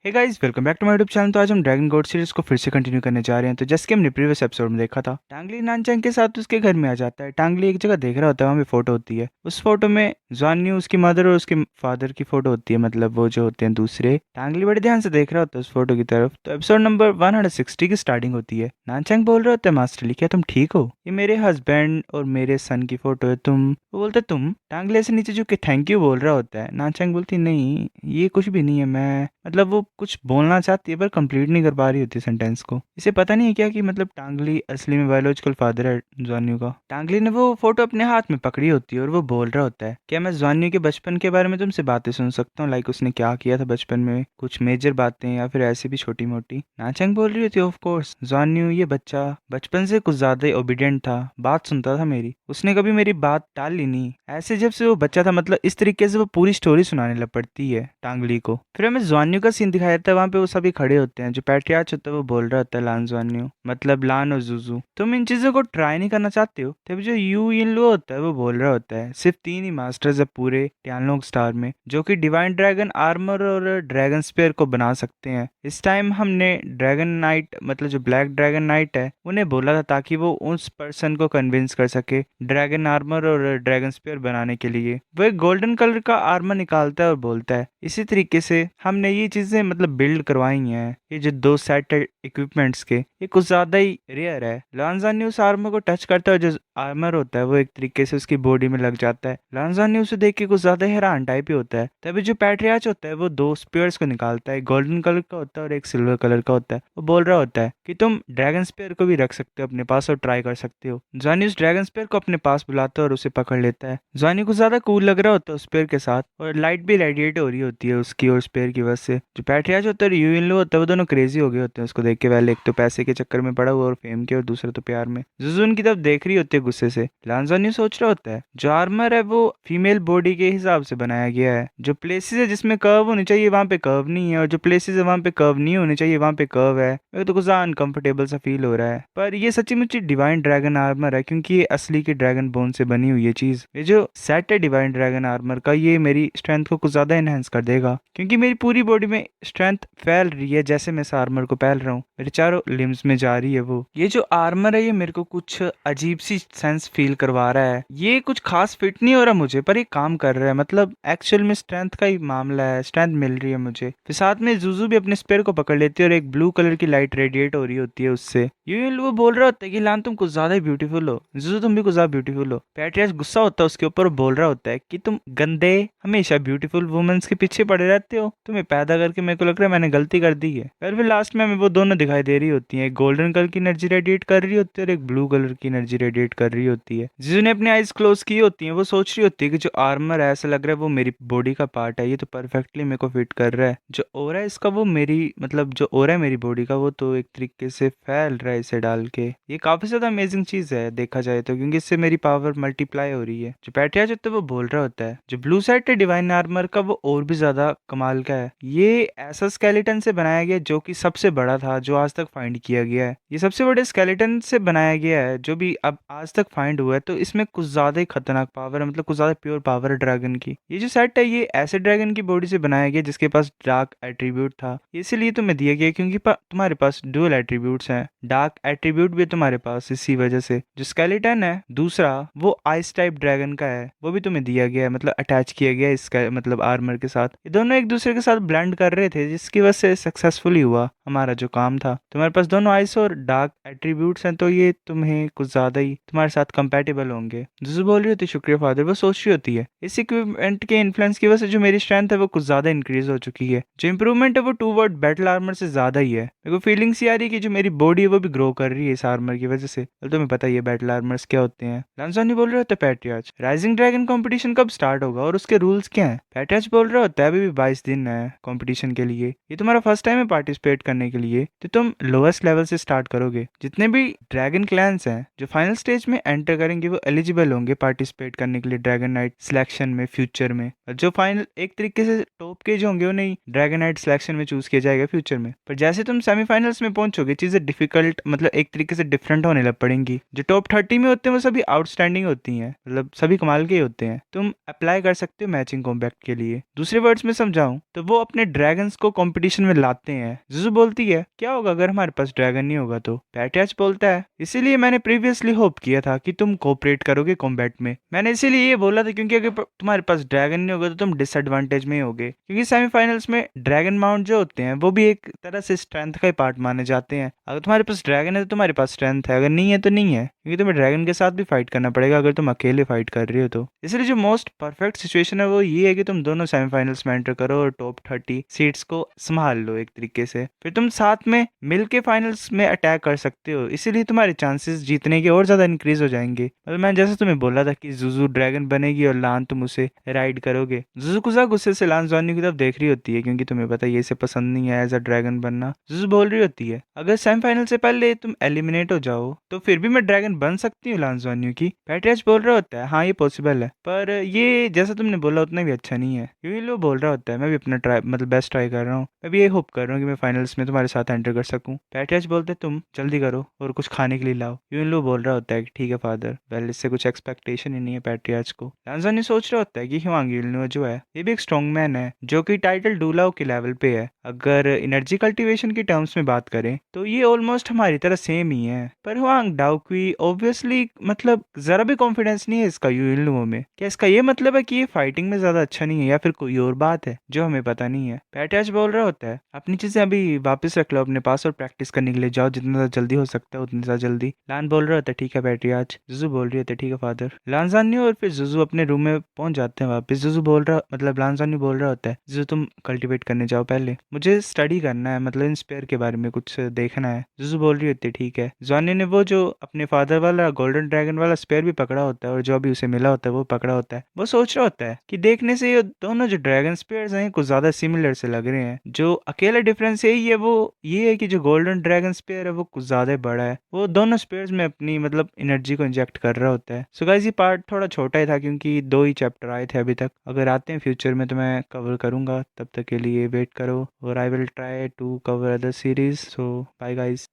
Hey guys, welcome back to my YouTube channel. तो आज हम ड्रैगन गॉड सीरीज को फिर से कंटिन्यू करने जा रहे हैं। तो जैसे कि हमने प्रीवियस एपिसोड में देखा था, टांगली नानचैंग के साथ उसके घर में आ जाता है। टांगली एक जगह देख रहा होता है, वहाँ पे फोटो होती है। उस फोटो में ज़ुआनयू, उसकी मदर और उसके फादर की फोटो होती है, मतलब वो जो होते हैं दूसरे। टांगली बड़े ध्यान से देख रहा होता है उस फोटो की तरफ। तो एपिसोड नंबर 160 की स्टार्टिंग होती है। नानचैंग बोल रहे होते हैं, मास्टर ली, क्या तुम ठीक हो? ये मेरे हस्बैंड और मेरे सन की फोटो है। वो बोलते तुम। टांगली ऐसे नीचे झुक के थैंक यू बोल रहा होता है। नानचैंग बोलती नहीं, ये कुछ भी नहीं है। मैं मतलब वो कुछ बोलना चाहती है पर कंप्लीट नहीं कर पा रही होती सेंटेंस को। इसे पता नहीं है क्या कि मतलब टांगली असली में बायोलॉजिकल फादर है ज़ुआनयू का। टांगली ने वो फोटो अपने हाथ में पकड़ी होती है और वो बोल रहा होता है, क्या मैं ज़ुआनयू के बचपन के बारे में तुमसे बातें सुन सकता हूँ? लाइक उसने क्या किया था बचपन में, कुछ मेजर बातें या फिर ऐसी भी छोटी मोटी। नाचंग बोल रही होती है, ऑफ कोर्स ज़ुआनयू ये बच्चा बचपन से कुछ ज्यादा ही ओबीडियंट था, बात सुनता था मेरी। उसने कभी मेरी बात टाली नहीं। ऐसे जब से वो बच्चा था, मतलब इस तरीके से वो पूरी स्टोरी सुनाने लग पड़ती है टांगली को। फिर हमें ज़ुआनयू का सीन दिखाया जाता है। वहाँ पे वो सभी खड़े होते हैं। जो पैट्रियार्च होता है वो बोल रहा होता है लान ज़ुआनयू, मतलब लान और जुजू, तुम इन चीजों को ट्राई नहीं करना चाहते हो? तब जो यू इन लो होता है वो बोल रहा होता है, सिर्फ 3 ही मास्टर्स है पूरे टियानलोंग स्टार में जो कि डिवाइन ड्रैगन आर्मर और ड्रैगन स्पेयर को बना सकते हैं। इस टाइम हमने ड्रैगन नाइट, मतलब जो ब्लैक ड्रैगन नाइट है, उन्हें बोला था ताकि वो उस पर्सन को कन्विंस कर सके ड्रैगन आर्मर और ड्रैगन स्पेयर बनाने के लिए। वो एक गोल्डन कलर का आर्मर निकालता है और बोलता है, इसी तरीके से हमने ये चीजें मतलब बिल्ड करवाई हैं। ये जो 2 सेट है इक्विपमेंट्स के, ये कुछ ज्यादा ही रेयर है। लांजान ने उस आर्मर को टच करता है, जो आर्मर होता है वो एक तरीके से उसकी बॉडी में लग जाता है। लांजान ने उसे देख के कुछ ज्यादा हैरान टाइप ही होता है। तभी जो पैट्रियार्च होता है वो 2 स्पेयर्स को निकालता है, गोल्डन कलर का होता है और एक सिल्वर कलर का होता है। वो बोल रहा होता है कि तुम ड्रैगन स्पेयर को भी रख सकते हो अपने पास और ट्राई कर सकते हो। जॉनी उस ड्रैगन स्पेयर को अपने पास बुलाता है और उसे पकड़ लेता है। जॉनी को ज्यादा कूल लग रहा होता है उस स्पेयर के साथ, और लाइट भी रेडिएट हो रही होती है उसकी और स्पेयर की वजह से। जो पैट्रियार्च होता है यूएन लो होता है, वो दोनों क्रेजी हो गए होते हैं उसको देख के। पहले एक तो पैसे के चक्कर में पड़ा हुआ और फेम के, और दूसरा तो प्यार में। जुजुन की तरफ देख रही होती है गुस्से से। लांजोनी सोच रहा होता है जो आर्मर है वो फीमेल बॉडी के हिसाब से बनाया गया है। जो प्लेसेस है जिसमें कर्व होनी चाहिए वहां पे कर्व नहीं है, और जो प्लेसेस है वहां पे कर्व नहीं होने चाहिए वहां पे कर्व है। मेरे तो कुछ अनकंफर्टेबल सा फील हो रहा है, पर ये सच्ची मुच्ची डिवाइन ड्रैगन आर्मर है, क्योंकि ये असली के ड्रैगन बोन से बनी हुई है चीज। ये जो सेट है डिवाइन ड्रैगन आर्मर का, ये मेरी स्ट्रेंथ को कुछ ज्यादा एनहेंस कर देगा, क्योंकि मेरी पूरी बॉडी में स्ट्रेंथ फैल रही है जैसे मैं इस आर्मर को पहन रहा हूँ। मेरे चारों लिम्स में जा रही है वो। ये जो आर्मर है ये मेरे को कुछ अजीब सी सेंस फील करवा रहा है। ये कुछ खास फिट नहीं हो रहा मुझे, पर ये काम कर रहा है। मतलब एक्चुअल में स्ट्रेंथ का ही मामला है, स्ट्रेंथ मिल रही है मुझे। फिर साथ में जुजू भी अपने स्पेयर को पकड़ लेती है और एक ब्लू कलर की लाइट रेडिएट हो रही होती है उससे। यूएल वो बोल रहा होता है कि लान तुम कुछ ज्यादा ही ब्यूटीफुल हो, जुजू तुम भी कुछ ज्यादा ब्यूटीफुल हो। पैट्रियस गुस्सा होता है उसके ऊपर, बोल रहा होता है कि तुम गंदे हमेशा ब्यूटीफुल वुमेन्स के पीछे पड़े रहते हो, तुम्हें पैदा करके मेरे को लग रहा है मैंने गलती कर दी है। फिर लास्ट में हमें वो दोनों दिखाई दे रही होती हैं, एक गोल्डन कलर की एनर्जी रेडिएट कर रही होती है और एक ब्लू कलर की एनर्जी रेडिएट कर रही होती है। जिसने ने अपनी आईज क्लोज की होती है, वो सोच रही होती है कि जो आर्मर है ऐसा लग रहा है वो मेरी बॉडी का पार्ट है, ये तो परफेक्टली मेरे को फिट कर रहा है। जो ओरा है इसका वो मेरी, मतलब जो ओरा है मेरी बॉडी का वो तो एक तरीके से फैल रहा है इसे डाल के। ये काफी ज्यादा अमेजिंग चीज है देखा जाए तो, क्योंकि इससे मेरी पावर मल्टीप्लाई हो रही है। जो पैट्रिया जो वो बोल रहा होता है जो ब्लू सेट है डिवाइन आर्मर का, वो और भी ज्यादा कमाल का है। ये ऐसा स्केलेटन से बनाया गया जो कि सबसे बड़ा था जो आज तक फाइंड किया गया है। ये सबसे बड़े स्केलेटन से बनाया गया है जो भी अब आज तक फाइंड हुआ है। तो इसमें कुछ ज्यादा ही खतरनाक पावर है, मतलब कुछ ज्यादा प्योर पावर है ड्रैगन की। ये जो सेट है ये ऐसे ड्रैगन की बॉडी से बनाया गया जिसके पास डार्क एट्रीब्यूट था, इसीलिए तुम्हें दिया गया क्योंकि तुम्हारे पास डुअल एट्रीब्यूट्स हैं। डार्क एट्रीब्यूट भी तुम्हारे पास, इसी वजह से जो स्केलेटन है दूसरा वो आइस टाइप ड्रैगन का है, वो भी तुम्हें दिया गया है, मतलब अटैच किया गया है इसका मतलब आर्मर के साथ। ये दोनों एक दूसरे के साथ ब्लेंड कर रहे थे जिसकी वजह से सक्सेसफुली हुआ हमारा जो काम था। तुम्हारे पास दोनों आइस और डार्क एट्रीब्यूट्स हैं, तो ये तुम्हें कुछ ज्यादा ही तुम्हारे साथ कंपेटेबल होंगे। जुजू बोल रही होती शुक्रिया फादर। वो सोच रही होती है इस इक्विपमेंट के इन्फ्लुएंस की वजह से जो मेरी स्ट्रेंथ है वो कुछ ज्यादा इंक्रीज हो चुकी है। जो इंप्रूवमेंट है वो टूवर्ड बैटल आर्मर से ज्यादा ही है। मेरे को फीलिंग्स ये आ रही है कि जो मेरी बॉडी है वो भी ग्रो कर रही है इस आर्मर की वजह से। तो तुम्हें पता ही है बैटल आर्मर्स क्या होते हैं। लांजानी बोल रहे होते पैट्रियार्च राइजिंग ड्रैगन कंपटीशन कब स्टार्ट होगा और उसके रूल्स क्या हैं? पैट्रियार्च बोल रहा होता है अभी भी 22 दिन है कंपटीशन के लिए। ये तुम्हारा फर्स्ट टाइम है पार्टिसिपेट करने के लिए तो तुम लोएस्ट लेवल से स्टार्ट करोगे। जितने भी ड्रैगन क्लैंस हैं जो फाइनल स्टेज में एंटर करेंगे वो एलिजिबल होंगे पार्टिसिपेट करने के लिए ड्रैगन नाइट सिलेक्शन में फ्यूचर में। और जो फाइनल एक तरीके से टॉप के जो होंगे उन्हें ड्रैगन नाइट सिलेक्शन में चूज किया जाएगा फ्यूचर में। पर जैसे तुम सेमीफाइनल्स में पहुंचोगे चीजें डिफिकल्ट मतलब एक तरीके से डिफरेंट होने लग पड़ेंगी। जो टॉप 30 में होते हैं वो सभी आउटस्टैंडिंग होती हैं, मतलब सभी कमाल के ही होते हैं। तुम अप्लाई कर सकते हो मैचिंग कॉम्बैक्ट के लिए। दूसरे वर्ड्स में समझाऊं तो वो अपने ड्रैगन्स को कंपटीशन में लाते हैं। जुजु बोलती है क्या होगा अगर हमारे पास ड्रैगन नहीं होगा तो। पैट्रियाच बोलता है इसीलिए मैंने प्रीवियसली होप किया था कि तुम कोऑपरेट करोगे कॉम्बैट में। मैंने इसीलिए ये बोला था क्योंकि अगर तुम्हारे पास ड्रैगन नहीं होगा तो तुम डिसएडवांटेज में ही होगे, क्योंकि सेमीफाइनल्स में ड्रैगन माउंट जो होते हैं वो भी एक तरह से स्ट्रेंथ का ही पार्ट माने जाते हैं। अगर तुम्हारे पास ड्रैगन है तो तुम्हारे पास स्ट्रेंथ है, अगर नहीं है तो नहीं है, क्योंकि तुम्हें ड्रैगन के साथ भी फाइट करना पड़ेगा अगर तुम अकेले फाइट कर रहे हो तो। इसलिए जो मोस्ट परफेक्ट सिचुएशन है वो ये है कि तुम दोनों सेमीफाइनल्स में एंटर करो और टॉप 30 सीट्स को संभाल लो एक तरीके से, फिर तुम साथ में मिलके फाइनल्स में अटैक कर सकते हो। इसीलिए तुम्हारे चांसेस जीतने के और ज्यादा इंक्रीज हो जाएंगे। मतलब मैं जैसे तुम्हें बोला था कि जुजू ड्रैगन बनेगी और लान तुम उसे राइड करोगे। जुजू कुजा गुस्से से लान जॉनी की तरफ देख रही होती है क्योंकि तुम्हें पता है ये इसे पसंद नहीं है एज अ ड्रैगन बनना। जुजू बोल रही होती है अगर सेमीफाइनल से पहले तुम एलिमिनेट हो जाओ तो फिर भी मैं ड्रैगन बन सकती हूँ लान जॉनी की। पैट्रियाच बोल रहा होता है हाँ ये पॉसिबल है, पर ये जैसा तुमने बोला उतना भी अच्छा नहीं है। क्योंकि लो बोल रहा होता है मैं भी अपना ट्राई मतलब बेस्ट ट्राई कर रहा हूँ, मैं भी ये होप कर रहा हूँ कि मैं फाइनल्स में तुम्हारे साथ एंटर कर सकूं। पैट्रियाच बोलते हैं तुम जल्दी करो और कुछ खाने के लिए लाओ। यूनलो बोल रहा होता है कि ठीक है फादर। वेल इससे कुछ एक्सपेक्टेशन ही नहीं है पैट्रियाच को। लांजानी सोच रहा होता है कि ह्वांग यूनलो जो है ये भी एक स्ट्रॉन्ग मैन है जो कि टाइटल डूलाओ के लेवल पे है। अगर एनर्जी कल्टीवेशन की टर्म्स में बात करें तो ये ऑलमोस्ट हमारी तरह सेम ही है। पर ह्वांग डाउक्वी ऑब्वियसली मतलब जरा भी कॉन्फिडेंस नहीं है इसका यूनलो में। क्या इसका ये मतलब है कि ये फाइटिंग में ज्यादा अच्छा नहीं है या फिर कोई और बात है जो हमें पता नहीं है। पैट्रियाच बोल रहा होता है अपनी चीजें अभी वापस रख लो अपने पास और प्रैक्टिस करने के लिए जाओ जितना ज्यादा जल्दी हो सकता है उतनी ज्यादा जल्दी। लान बोल रहा होता है ठीक है पैट्रियाच। जुजू बोल रही होती है ठीक है फादर। लानजानी और फिर जुजू अपने रूम में पहुंच जाते हैं वापस। जुजू बोल रहा मतलब लानजानी बोल रहा होता है जुजू तुम कल्टीवेट करने जाओ पहले, मुझे स्टडी करना है मतलब इन स्पेयर के बारे में कुछ देखना है। जुजू बोल रही होती है ठीक है। जॉनी ने वो जो अपने फादर वाला गोल्डन ड्रैगन वाला स्पेयर भी पकड़ा होता है और जो अभी उसे मिला होता है वो पकड़ा होता है। वो सोच रहा होता है कि देखने से ये दोनों जो ड्रैगन स्पेयर्स हैं कुछ ज्यादा सिमिलर से लग रहे हैं। जो अकेला डिफरेंस यही है वो ये है कि जो गोल्डन ड्रैगन स्पेयर है वो कुछ ज्यादा बड़ा है। वो दोनों स्पेयर्स में अपनी मतलब एनर्जी को इंजेक्ट कर रहा होता है। सो गाइस ये पार्ट थोड़ा छोटा ही था क्योंकि 2 ही चैप्टर आए थे अभी तक। अगर आते हैं फ्यूचर में तो मैं कवर करूंगा, तब तक के लिए वेट करो और I will try to cover other series. So bye guys.